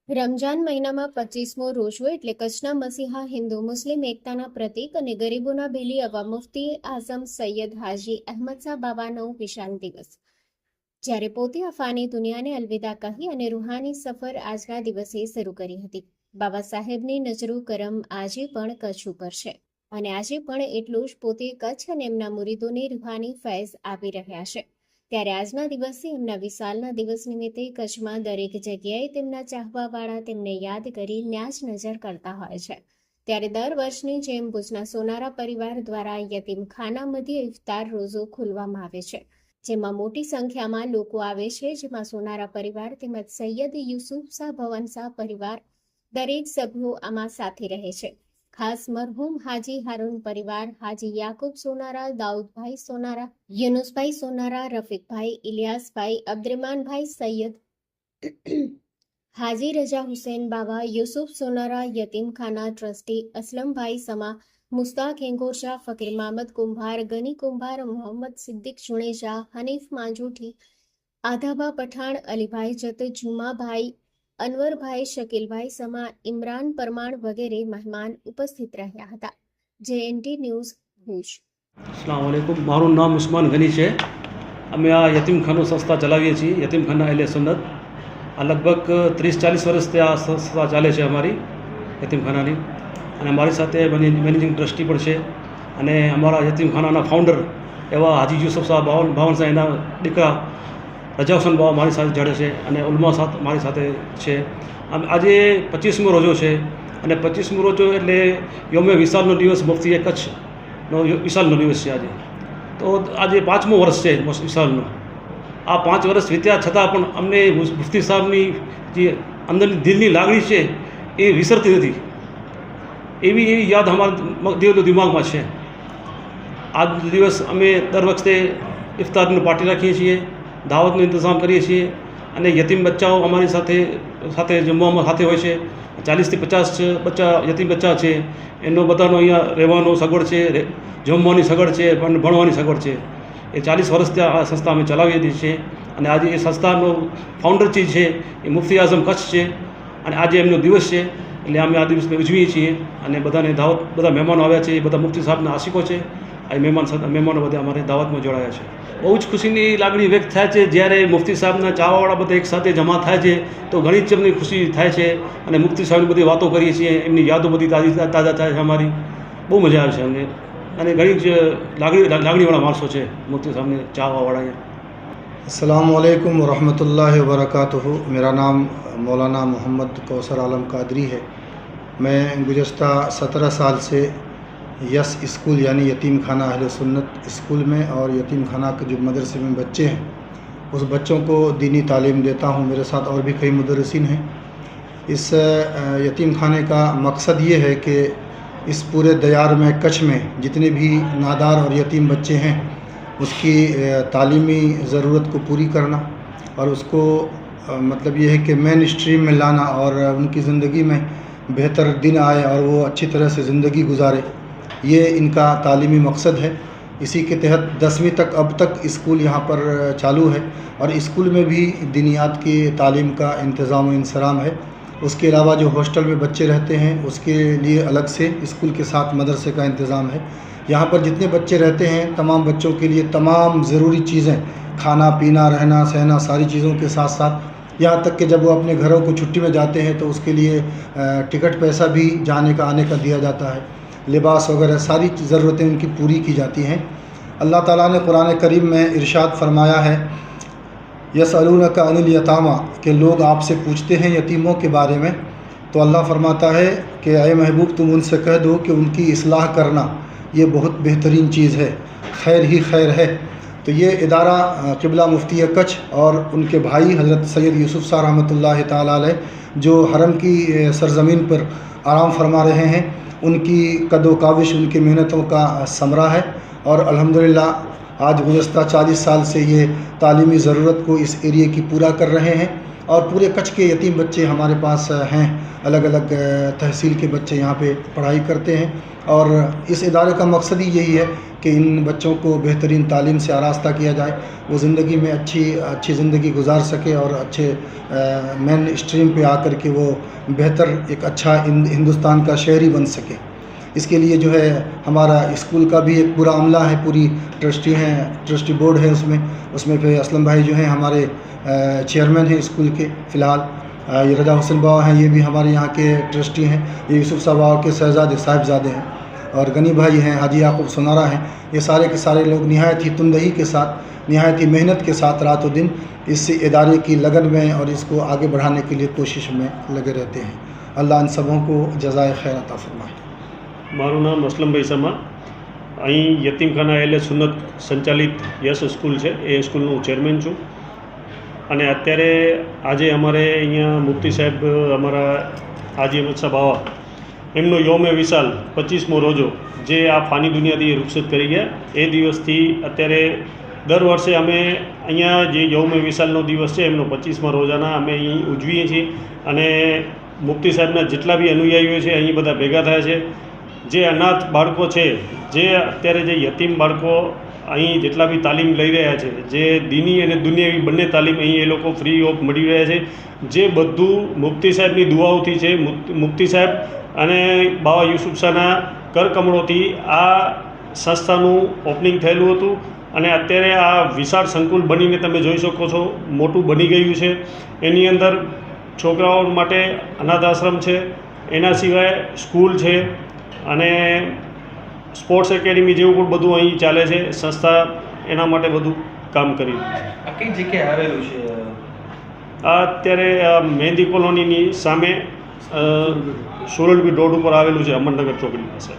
રમજાન મહિનામાં 25મો રોજો એટલે કચ્છના મસીહા હિન્દુ મુસ્લિમ એકતાના પ્રતીક અને ગરીબોના ભેલી એવા મુફ્તી આઝમ સૈયદ હાજી અહેમદશાહ બાવાનો વિશાલ દિવસ, જ્યારે પોતે આ ફાની દુનિયાને અલવિદા કહી અને રૂહાની સફર આજના દિવસે શરૂ કરી હતી. બાબા સાહેબની નજરો કરમ આજે પણ કચ્છ ઉપર છે અને આજે પણ એટલું જ પોતે કચ્છ અને એમના મુરીદોને રૂહાની ફૈઝ આપી રહ્યા છે. ત્યારે આજના દિવસે એમના વિશાલના દિવસ નિમિત્તે કચ્છમાં દરેક જગ્યાએ તેમના ચાહવાવાળા તેમને યાદ કરી ન્યાજ નજર કરતા હોય છે. ત્યારે દર વર્ષની જેમ ભુજના સોનારા પરિવાર દ્વારા યતીમખાના મધ્યે ઇફતાર રોઝો ખોલવામાં આવે છે, જેમાં મોટી સંખ્યામાં લોકો આવે છે. જેમાં સોનારા પરિવાર તેમજ સૈયદ યુસુફ શાહ ભવન શાહ પરિવાર દરેક સભ્યો આમાં સાથે રહે છે. ખાસ મરહૂમ હાજી હારૂન પરિવાર, હાજી યાકુબ સોનારા, દાઉદભાઈ સોનારા, યુનુસભાઈ સોનારા, રફીકભાઈ, ઇલિયાસભાઈ, અબ્દુરમાનભાઈ સૈયદ, હાજી રજા હુસૈન બાવા, યુસુફ સોનારા, યતીમખાના ટ્રસ્ટી અસલમભાઈ સમા, મુસ્તાક હેંગોરશા, ફકીર મામદ કુંભાર, ગની કુંભાર, મોહમ્મદ સિદ્દીક જુણેજા, હનીફ માંજુઠી, આધાબા પઠાણ, અલીભાઈ જત, જુમાભાઈ, અનવરભાઈ, શકીલભાઈ સમા, ઇમરાન પરમાણ વગેરે મહેમાન ઉપસ્થિત રહ્યા હતા. JNT news Bhuj. अस्सलाम वालेकुम, મારું નામ ઉસ્માન ગની છે. અમે આ યતીમખાનું સંસ્થા ચલાવીએ છીએ, યતીમખાના અહેલે સુન્નત. આ લગભગ 30-40 વર્ષથી આ સંસ્થા ચાલે છે અમારી યતીમખાનાની, અને અમારી સાથે મેનેજિંગ ટ્રસ્ટી પણ છે. અને અમારા યતીમખાનાના ફાઉન્ડર એવા હાજી યુસુફ સાહેબ બાવન સાહેબ, એના દીકરા રજા હુસૈન બાવા મારી સાથે જોડે છે, અને ઉલમા સાથે મારી સાથે છે. આજે 25મો રોજો છે, અને 25મો રોજો એટલે યોમે વિશાલનો દિવસ, મુફ્તી કચ્છનો વિશાલનો દિવસ છે આજે. તો આજે 5મું વર્ષ છે વિશાલનું. આ 5 વર્ષ વીત્યા છતાં પણ અમને મુફ્તી સાહેબની જે અંદરની દિલની લાગણી છે એ વિસરતી નથી. એવી યાદ અમારા દિમાગમાં છે. આજ દિવસ અમે દર વખતે ઇફતારની પાર્ટી રાખીએ છીએ, દાવતનો ઇંતજામ કરીએ છીએ, અને યતીમ બચ્ચાઓ અમારી સાથે જમવામાં સાથે હોય છે. 40થી 50 બચ્ચા યતીમ બચ્ચા છે, એનો બધાનો અહીંયા રહેવાનો સગવડ છે, જમવાની સગવડ છે, પણ ભણવાની સગવડ છે. એ 40 વર્ષથી આ સંસ્થા અમે ચલાવી છીએ. અને આજે એ સંસ્થાનો ફાઉન્ડર ચીજ છે એ મુફ્તી આઝમ કચ્છ છે, અને આજે એમનો દિવસ છે એટલે અમે આ દિવસને ઉજવીએ છીએ. અને બધાને દાવત, બધા મહેમાનો આવ્યા છે, એ બધા મુફ્તી સાહેબના આશિકો છે. આ મહેમાનો બધા અમારે દાવતમાં જોડાયા છે. બહુ જ ખુશીની લાગણી વ્યક્ત થાય છે જ્યારે મુફ્તી સાહેબના ચાહવાવાળા બધા એક સાથે જમા થાય છે, તો ઘણી જ એમની ખુશી થાય છે. અને મુફ્તી સાહેબની બધી વાતો કરીએ છીએ, એમની યાદો બધી તાજા થાય છે અમારી. બહુ મજા આવે છે અમને, અને ઘણી જ લાગણીવાળા માણસો છે મુફ્તી સાહેબને ચાહવાવાળા. अस्सलाम वालेकुम वरहमतुल्लाहि वबरकातुहू। मेरा नाम मौलाना मोहम्मद कौसर आलम कादरी है। मैं गुज़श्ता 17 साल से यस स्कूल यानी यतीम खाना अहले सुन्नत स्कूल में और यतीम खाना के जो मदरसे में बच्चे हैं उस बच्चों को दीनी तालीम देता हूँ। मेरे साथ और भी कई मुदर्रिसीन हैं। इस यतीम खाने का मकसद ये है कि इस पूरे दयार में कच्छ में जितने भी नादार और यतीम बच्चे हैं उसकी तालीमी ज़रूरत को पूरी करना, और उसको मतलब ये है कि मेन स्ट्रीम में लाना और उनकी ज़िंदगी में बेहतर दिन आए और वो अच्छी तरह से ज़िंदगी गुजारे, ये इनका तालीमी मकसद है। इसी के तहत 10वीं तक अब तक स्कूल यहाँ पर चालू है, और स्कूल में भी दीनियात की तालीम का इंतज़ाम इंसराम है। उसके अलावा जो हॉस्टल में बच्चे रहते हैं उसके लिए अलग से स्कूल के साथ मदरसे का इंतज़ाम है। यहाँ पर जितने बच्चे रहते हैं तमाम बच्चों के लिए तमाम ज़रूरी चीज़ें, खाना पीना, रहना सहना, सारी चीज़ों के साथ साथ यहाँ तक कि जब वो अपने घरों को छुट्टी में जाते हैं तो उसके लिए टिकट पैसा भी जाने का आने का दिया जाता है। लिबास वगैरह सारी ज़रूरतें उनकी पूरी की जाती हैं। अल्लाह ताला ने कुरान करीम में इरशाद फरमाया है, यसअलूनका अनिल यतामा, कि लोग आपसे पूछते हैं यतीमों के बारे में। तो अल्लाह फरमाता है कि अय महबूब तुम उनसे कह दो कि उनकी इस्लाह करना ये बहुत बेहतरीन चीज़ है, खैर ही खैर है। तो ये इदारा क़िबला मुफ्ती कच्छ और उनके भाई हज़रत सैयद यूसुफ शाह रहमतुल्लाहि ताला अलैह जो हरम की सरज़मीन पर आराम फरमा रहे हैं, उनकी कदो काविश, उनकी मेहनतों का समरा है। और अल्हम्दुलिल्लाह आज गुज़श्ता 40 साल से ये तालीमी ज़रूरत को इस एरिए की पूरा कर रहे हैं। और पूरे कच्छ के यतीम बच्चे हमारे पास हैं। अलग अलग तहसील के बच्चे यहाँ पे पढ़ाई करते हैं और इस इदारे का मकसद ही यही है कि इन बच्चों को बेहतरीन तालीम से आरास्ता किया जाए, वो ज़िंदगी में अच्छी ज़िंदगी गुजार सके और अच्छे मेन स्ट्रीम पे आकर के वो बेहतर एक अच्छा हिंदुस्तान का शहरी बन सके। इसके लिए जो है हमारा स्कूल का भी एक पूरा अमला है, पूरी ट्रस्टी हैं, ट्रस्टी बोर्ड है उसमें फिर असलम भाई जो हैं हमारे चेयरमैन हैं स्कूल के फ़िलहाल। ये रजा हुसैन बाबा हैं, ये भी हमारे यहाँ के ट्रस्टी हैं। ये यूसुफ साहब बाबा के शहजादे साहिबजादे हैं और गनी भाई हैं, हाजी याकूब सोनारा हैं। ये सारे के सारे लोग नहायत ही तुंदही के साथ, नहायत ही मेहनत के साथ रातों दिन इस इदारे की लगन में और इसको आगे बढ़ाने के लिए कोशिश में लगे रहते हैं। अल्लाह इन सबों को जज़ाए खैर अता फरमाए। મારું નામ અસલમભાઈ સમા, અહીં યતીમખાના એલે સુન્નત સંચાલિત યસ સ્કૂલ છે એ સ્કૂલનું ચેરમેન છું અને અત્યારે આજે અમારે અહીંયા મુફ્તી સાહેબ અમારા હાજી અહમદ શાહ બાવા એમનો યોમે વિશાલ 25મો રોજો જે આ ફાની દુનિયાથી રૂખસત કરી ગયા એ દિવસથી અત્યારે દર વર્ષે અમે અહીંયા જે યોમે વિશાલનો દિવસ છે એમનો 25મા રોજાના અમે અહીં ઉજવીએ છીએ અને મુફ્તી સાહેબના જેટલા બી અનુયાયીઓ છે અહીં બધા ભેગા થયા છે। જે અનાથ બાળકો છે, જે અત્યારે જે યતીમ બાળકો અહીં જેટલા બી તાલીમ લઈ રહ્યા છે, જે દીની અને દુનિયાવી બંને તાલીમ અહીં એ લોકો ફ્રી ઓફ મળી રહ્યા છે, જે બધું મુફ્તી સાહેબની દુઆઓથી છે। મુફ્તી સાહેબ અને બાવા યુસુફ શાહના કરકમળોથી આ સંસ્થાનું ઓપનિંગ થયેલું હતું અને અત્યારે આ વિશાળ સંકુલ બનીને તમે જોઈ શકો છો મોટું બની ગયું છે। એની અંદર છોકરાઓ માટે અનાથ આશ્રમ છે, એના સિવાય સ્કૂલ છે અને સ્પોર્ટ્સ એકેડમી જેવું પણ બધું અહીં ચાલે છે। સંસ્થા એના માટે બધું કામ કરી રહી છે। આ કઈ જગ્યાએ આવેલું છે? આ અત્યારે મહેંદી કોલોનીની સામે સુરલબી રોડ ઉપર આવેલું છે, અમરનગર ચોકડી પાસે।